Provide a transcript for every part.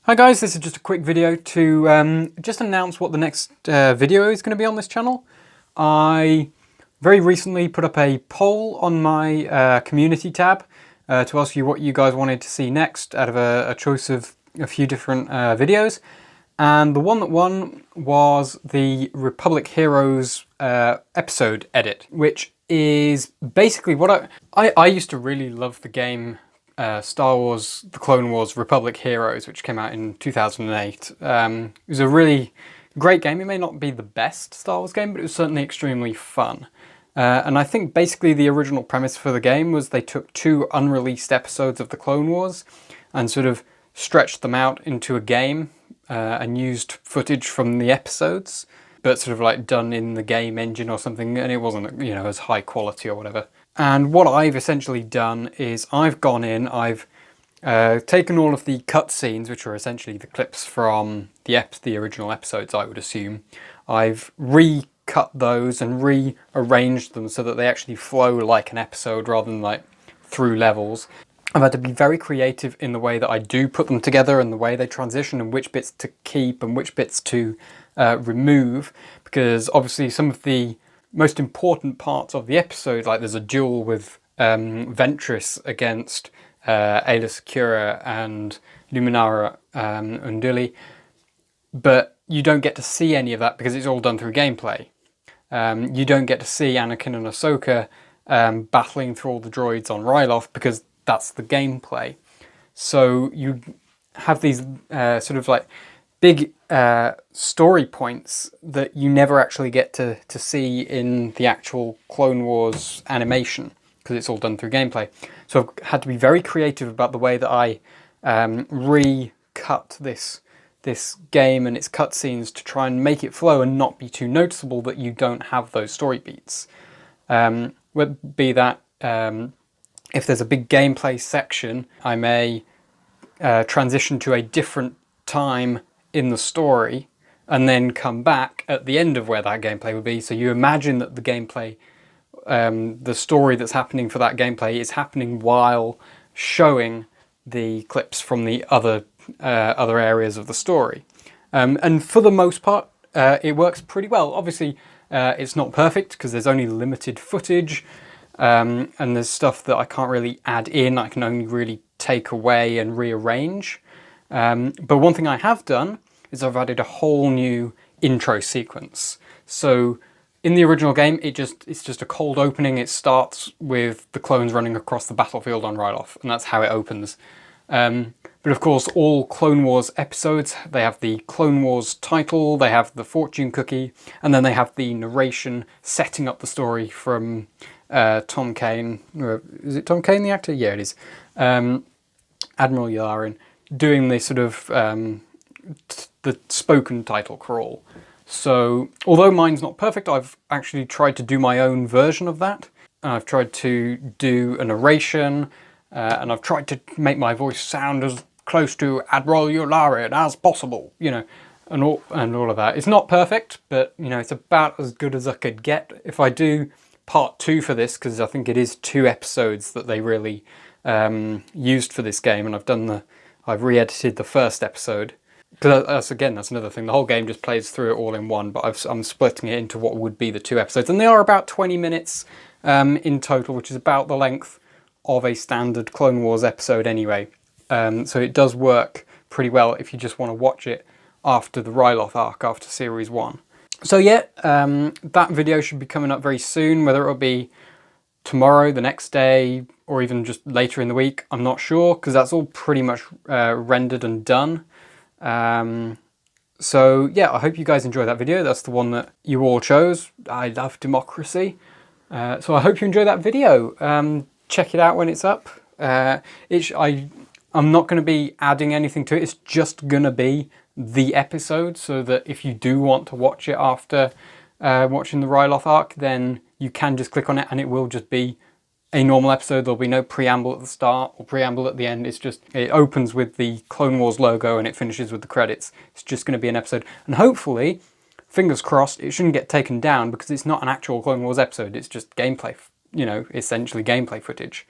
Hi guys, this is just a quick video to just announce what the next video is going to be on this channel. I very recently put up a poll on my community tab to ask you what you guys wanted to see next out of a choice of a few different videos. And the one that won was the Republic Heroes episode edit, which is basically what I used to really love the game Star Wars The Clone Wars Republic Heroes, which came out in 2008. It was a really great game. It may not be the best Star Wars game, but it was certainly extremely fun. And I think basically the original premise for the game was they took two unreleased episodes of The Clone Wars and sort of stretched them out into a game and used footage from the episodes, but sort of like done in the game engine or something, and it wasn't, you know, as high quality or whatever. And what I've essentially done is I've gone in, I've taken all of the cutscenes, which are essentially the clips from the original episodes, I would assume. I've recut those and rearranged them so that they actually flow like an episode rather than like through levels. I've had to be very creative in the way that I do put them together and the way they transition and which bits to keep and which bits to remove, because obviously some of the most important parts of the episode, like there's a duel with Ventress against Aayla Secura and Luminara Unduli, but you don't get to see any of that because it's all done through gameplay. You don't get to see Anakin and Ahsoka battling through all the droids on Ryloth because that's the gameplay. So you have these sort of like big story points that you never actually get to see in the actual Clone Wars animation because it's all done through gameplay. So I've had to be very creative about the way that I recut this game and its cutscenes to try and make it flow and not be too noticeable that you don't have those story beats. Would be that if there's a big gameplay section, I may transition to a different time in the story and then come back at the end of where that gameplay would be. So you imagine that the gameplay, the story that's happening for that gameplay is happening while showing the clips from the other areas of the story. And for the most part, it works pretty well. Obviously, it's not perfect because there's only limited footage and there's stuff that I can't really add in. I can only really take away and rearrange. But one thing I have done is I've added a whole new intro sequence. So in the original game, it's just a cold opening. It starts with the clones running across the battlefield on Ryloth, and that's how it opens. But of course, all Clone Wars episodes, they have the Clone Wars title, they have the fortune cookie, and then they have the narration setting up the story from Tom Kane. Is it Tom Kane, the actor? Yeah, it is. Admiral Yularen doing the sort of the spoken title crawl. So although mine's not perfect, I've actually tried to do my own version of that. I've tried to do a narration and I've tried to make my voice sound as close to Admiral Yularen as possible, you know, and all of that. It's not perfect, but you know, it's about as good as I could get. If I do part 2 for this, because I think it is 2 episodes that they really used for this game, and I've re-edited the first episode. Because that's another thing. The whole game just plays through it all in one, but I'm splitting it into what would be the 2 episodes. And they are about 20 minutes in total, which is about the length of a standard Clone Wars episode anyway. So it does work pretty well if you just want to watch it after the Ryloth arc, after Series 1. So yeah, that video should be coming up very soon, whether it'll be tomorrow, the next day, or even just later in the week. I'm not sure, because that's all pretty much rendered and done. So yeah, I hope you guys enjoyed that video. That's the one that you all chose. I love democracy. So I hope you enjoy that video. Check it out when it's up. I'm not going to be adding anything to it. It's just going to be the episode, so that if you do want to watch it after watching the Ryloth arc, then you can just click on it and it will just be a normal episode. There'll be no preamble at the start or preamble at the end. It opens with the Clone Wars logo and it finishes with the credits. It's just going to be an episode. And hopefully, fingers crossed, it shouldn't get taken down because it's not an actual Clone Wars episode. It's just gameplay, you know, essentially gameplay footage,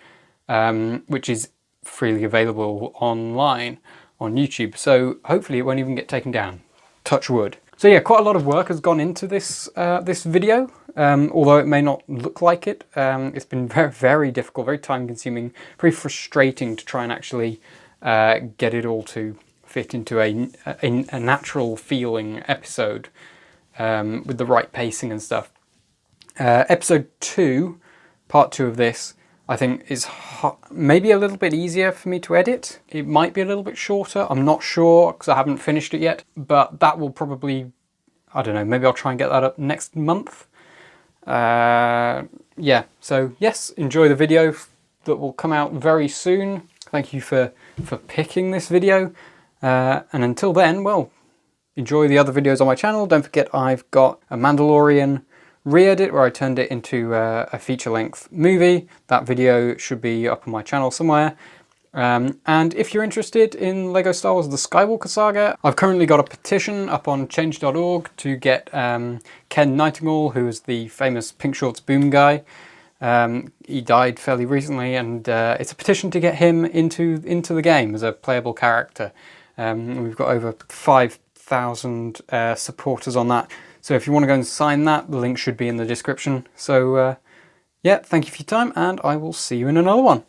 which is freely available online on YouTube. So hopefully it won't even get taken down. Touch wood. So yeah, quite a lot of work has gone into this this video, although it may not look like it. It's been very, very difficult, very time consuming, very frustrating to try and actually get it all to fit into a natural feeling episode with the right pacing and stuff. Episode 2, part 2 of this, I think is maybe a little bit easier for me to edit. It might be a little bit shorter, I'm not sure because I haven't finished it yet, but that will probably, I don't know, maybe I'll try and get that up next month. Yeah, so yes, enjoy the video that will come out very soon. Thank you for picking this video. And until then, well, enjoy the other videos on my channel. Don't forget I've got a Mandalorian Re-Edit where I turned it into a feature-length movie. That video should be up on my channel somewhere. And if you're interested in LEGO Star Wars The Skywalker Saga, I've currently got a petition up on change.org to get Ken Nightingale, who is the famous Pink Shorts Boom guy. He died fairly recently, and it's a petition to get him into the game as a playable character. We've got over 5,000 supporters on that. So if you want to go and sign that, the link should be in the description. So yeah, thank you for your time, and I will see you in another one.